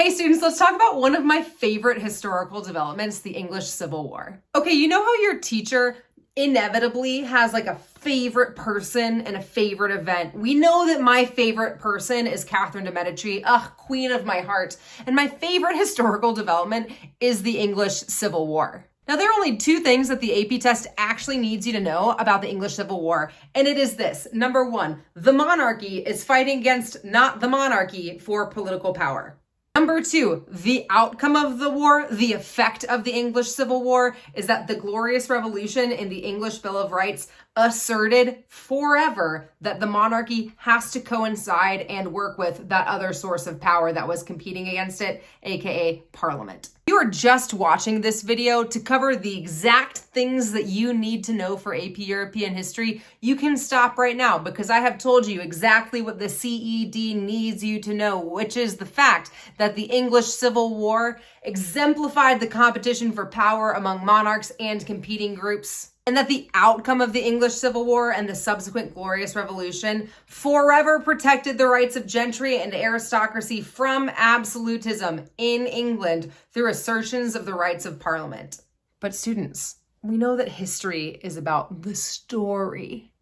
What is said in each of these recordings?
Hey students, let's talk about one of my favorite historical developments, the English Civil War. Okay, you know how your teacher inevitably has like a favorite person and a favorite event? We know that my favorite person is Catherine de Medici, queen of my heart. And my favorite historical development is the English Civil War. Now, there are only two things that the AP test actually needs you to know about the English Civil War, and it is this. Number one, the monarchy is fighting against not the monarchy for political power. Number two, the outcome of the war, the effect of the English Civil War, is that the Glorious Revolution in the English Bill of Rights asserted forever that the monarchy has to coincide and work with that other source of power that was competing against it, aka Parliament. You are just watching this video to cover the exact things that you need to know for AP European history. You can stop right now because I have told you exactly what the CED needs you to know, which is the fact that the English Civil War exemplified the competition for power among monarchs and competing groups, and that the outcome of the English Civil War and the subsequent Glorious Revolution forever protected the rights of gentry and aristocracy from absolutism in England through assertions of the rights of Parliament. But students, we know that history is about the story.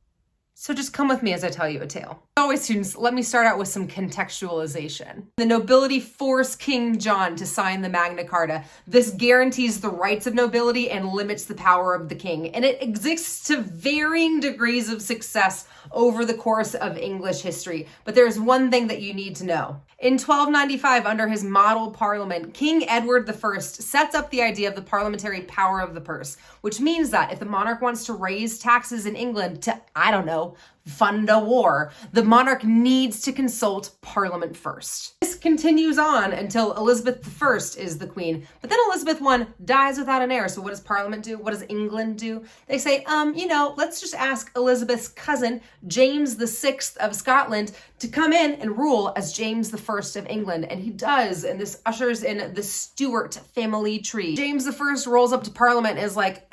So just come with me as I tell you a tale. As always, students, let me start out with some contextualization. The nobility forced King John to sign the Magna Carta. This guarantees the rights of nobility and limits the power of the king. And it exists to varying degrees of success over the course of English history. But there's one thing that you need to know. In 1295, under his model parliament, King Edward I sets up the idea of the parliamentary power of the purse, which means that if the monarch wants to raise taxes in England to, I don't know, fund a war, the monarch needs to consult Parliament first. This continues on until Elizabeth I is the queen, but then Elizabeth I dies without an heir. So what does Parliament do? What does England do? They say, let's just ask Elizabeth's cousin, James VI of Scotland, to come in and rule as James I of England. And he does, and this ushers in the Stuart family tree. James I rolls up to Parliament and is like,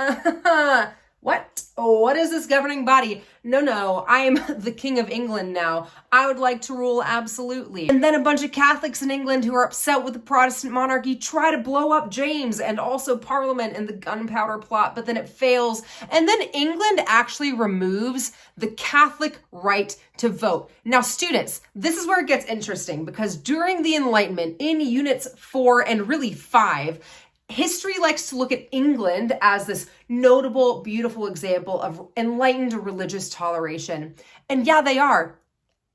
What? What is this governing body? No, I'm the King of England now. I would like to rule absolutely. And then a bunch of Catholics in England who are upset with the Protestant monarchy try to blow up James and also Parliament in the gunpowder plot, but then it fails. And then England actually removes the Catholic right to vote. Now, students, this is where it gets interesting because during the Enlightenment in units 4 and really 5, history likes to look at England as this notable, beautiful example of enlightened religious toleration. And yeah, they are,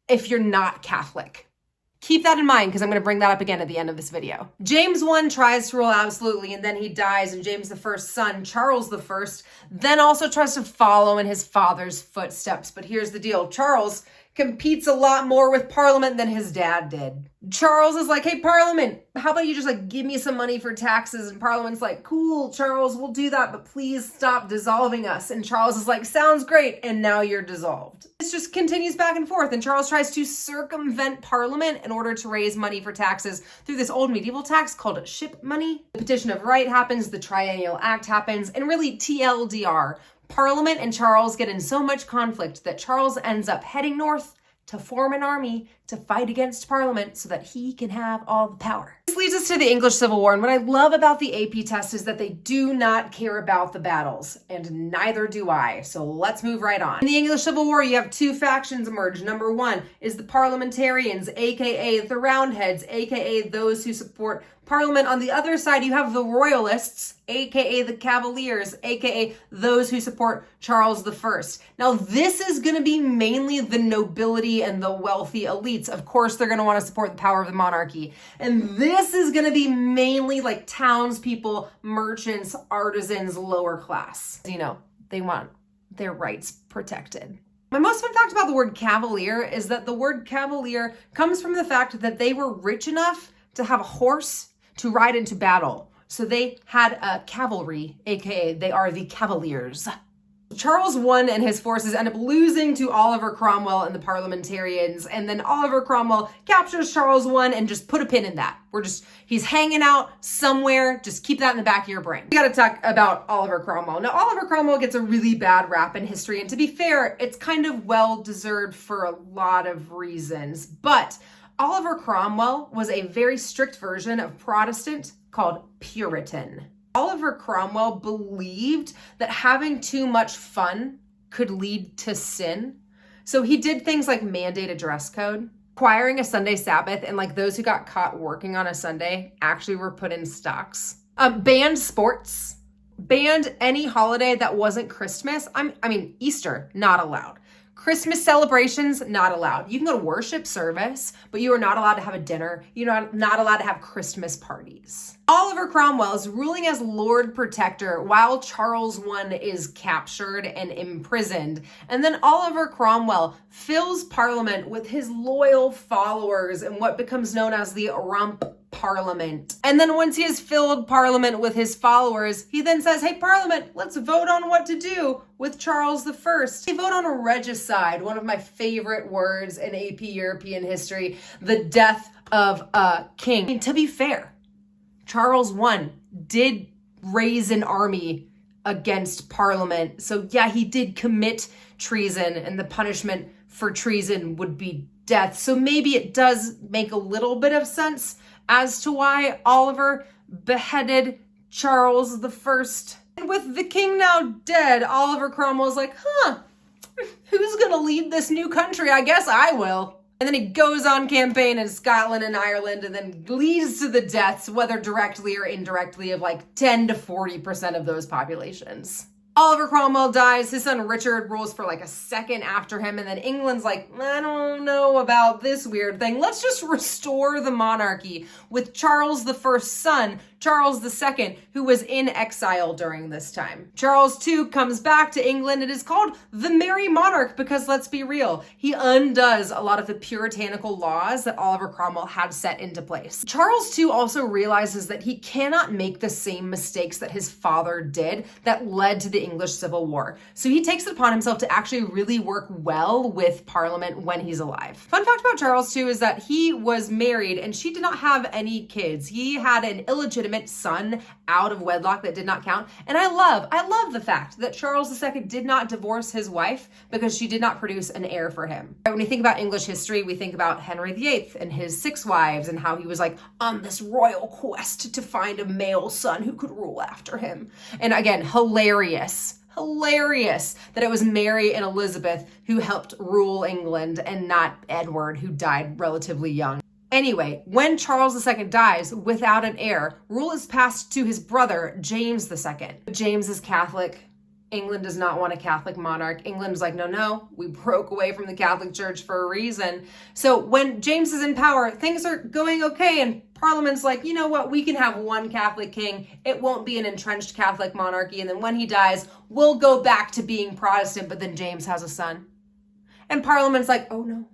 if you're not Catholic. Keep that in mind because I'm going to bring that up again at the end of this video. James I tries to rule absolutely and then he dies, and James I's son, Charles I, then also tries to follow in his father's footsteps. But here's the deal. Charles competes a lot more with Parliament than his dad did. Charles is like, hey, Parliament, how about you just give me some money for taxes? And Parliament's like, cool, Charles, we'll do that, but please stop dissolving us. And Charles is like, sounds great. And now you're dissolved. This just continues back and forth. And Charles tries to circumvent Parliament in order to raise money for taxes through this old medieval tax called ship money. The Petition of Right happens, the Triennial Act happens, and really TLDR. Parliament and Charles get in so much conflict that Charles ends up heading north to form an army to fight against Parliament so that he can have all the power. This leads us to the English Civil War, and what I love about the AP test is that they do not care about the battles, and neither do I, so let's move right on. In the English Civil War, you have two factions emerge. Number one is the parliamentarians, aka the Roundheads, aka those who support Parliament. On the other side, you have the royalists, aka the Cavaliers, aka those who support Charles I. Now, this is going to be mainly the nobility and the wealthy elites. Of course, they're going to want to support the power of the monarchy. And this is going to be mainly like townspeople, merchants, artisans, lower class. They want their rights protected. My most fun fact about the word cavalier is that the word cavalier comes from the fact that they were rich enough to have a horse to ride into battle. So they had a cavalry, aka they are the Cavaliers. Charles I and his forces end up losing to Oliver Cromwell and the parliamentarians, and then Oliver Cromwell captures Charles I and just put a pin in that. He's hanging out somewhere, just keep that in the back of your brain. We gotta talk about Oliver Cromwell. Now, Oliver Cromwell gets a really bad rap in history, and to be fair, it's kind of well-deserved for a lot of reasons, but Oliver Cromwell was a very strict version of Protestant called Puritan. Oliver Cromwell believed that having too much fun could lead to sin. So he did things like mandate a dress code, requiring a Sunday Sabbath, and like those who got caught working on a Sunday actually were put in stocks. Banned sports, banned any holiday that wasn't Christmas. Easter, not allowed. Christmas celebrations, not allowed. You can go to worship service, but you are not allowed to have a dinner. You're not allowed to have Christmas parties. Oliver Cromwell is ruling as Lord Protector while Charles I is captured and imprisoned. And then Oliver Cromwell fills Parliament with his loyal followers in what becomes known as the Rump Parliament. And then once he has filled Parliament with his followers, he then says, hey, Parliament, let's vote on what to do with Charles I. They vote on a regicide, one of my favorite words in AP European history, the death of a king. I mean, to be fair, Charles I did raise an army against Parliament. So yeah, he did commit treason, and the punishment for treason would be death. So maybe it does make a little bit of sense as to why Oliver beheaded Charles I. And with the king now dead, Oliver Cromwell's like, who's gonna lead this new country? I guess I will. And then he goes on campaign in Scotland and Ireland and then leads to the deaths, whether directly or indirectly, of like 10 to 40% of those populations. Oliver Cromwell dies, his son Richard rules for like a second after him, and then England's like, I don't know about this weird thing. Let's just restore the monarchy with Charles I's son, Charles II, who was in exile during this time. Charles II comes back to England and is called the Merry Monarch because, let's be real, he undoes a lot of the puritanical laws that Oliver Cromwell had set into place. Charles II also realizes that he cannot make the same mistakes that his father did that led to the English Civil War. So he takes it upon himself to actually really work well with Parliament when he's alive. Fun fact about Charles II is that he was married and she did not have any kids. He had an illegitimate son out of wedlock that did not count. And I love the fact that Charles II did not divorce his wife because she did not produce an heir for him. When we think about English history, we think about Henry VIII and his 6 wives and how he was like on this royal quest to find a male son who could rule after him. And again, hilarious that it was Mary and Elizabeth who helped rule England and not Edward, who died relatively young. Anyway, when Charles II dies without an heir, rule is passed to his brother, James II. James is Catholic. England does not want a Catholic monarch. England's like, no, we broke away from the Catholic Church for a reason. So when James is in power, things are going okay, and Parliament's like, you know what, we can have one Catholic king. It won't be an entrenched Catholic monarchy, and then when he dies, we'll go back to being Protestant, but then James has a son. And Parliament's like, oh no.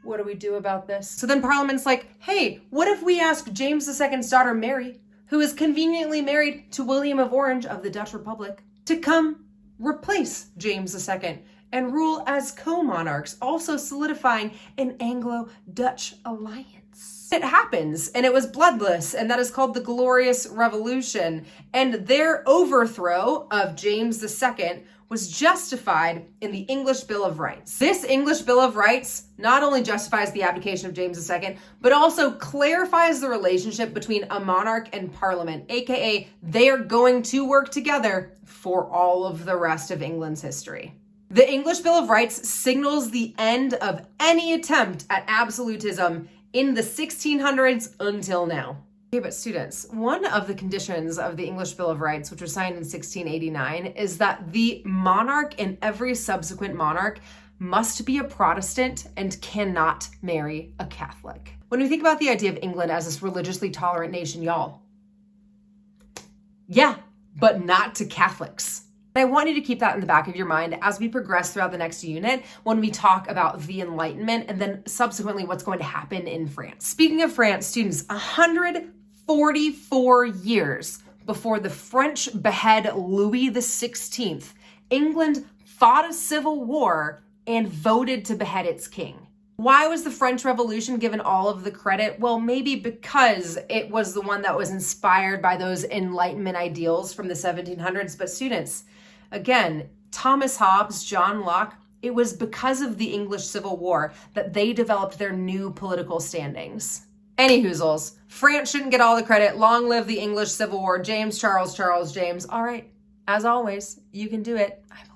What do we do about this? So then Parliament's like, hey, what if we ask James II's daughter Mary, who is conveniently married to William of Orange of the Dutch Republic, to come replace James II and rule as co-monarchs, also solidifying an Anglo-Dutch alliance. It happens, and it was bloodless, and that is called the Glorious Revolution. And their overthrow of James II was justified in the English Bill of Rights. This English Bill of Rights not only justifies the abdication of James II, but also clarifies the relationship between a monarch and Parliament, aka they are going to work together for all of the rest of England's history. The English Bill of Rights signals the end of any attempt at absolutism in the 1600s until now. Okay, but students, one of the conditions of the English Bill of Rights, which was signed in 1689, is that the monarch and every subsequent monarch must be a Protestant and cannot marry a Catholic. When we think about the idea of England as this religiously tolerant nation, y'all, yeah, but not to Catholics. And I want you to keep that in the back of your mind as we progress throughout the next unit when we talk about the Enlightenment and then subsequently what's going to happen in France. Speaking of France, students, 144 years before the French behead Louis XVI, England fought a civil war and voted to behead its king. Why was the French Revolution given all of the credit? Well, maybe because it was the one that was inspired by those Enlightenment ideals from the 1700s. But students, again, Thomas Hobbes, John Locke, It was because of the English Civil War that they developed their new political standings. Anyhoozles, France shouldn't get all the credit. Long live the English Civil War. James, Charles, James. All right, as always, you can do it. I believe.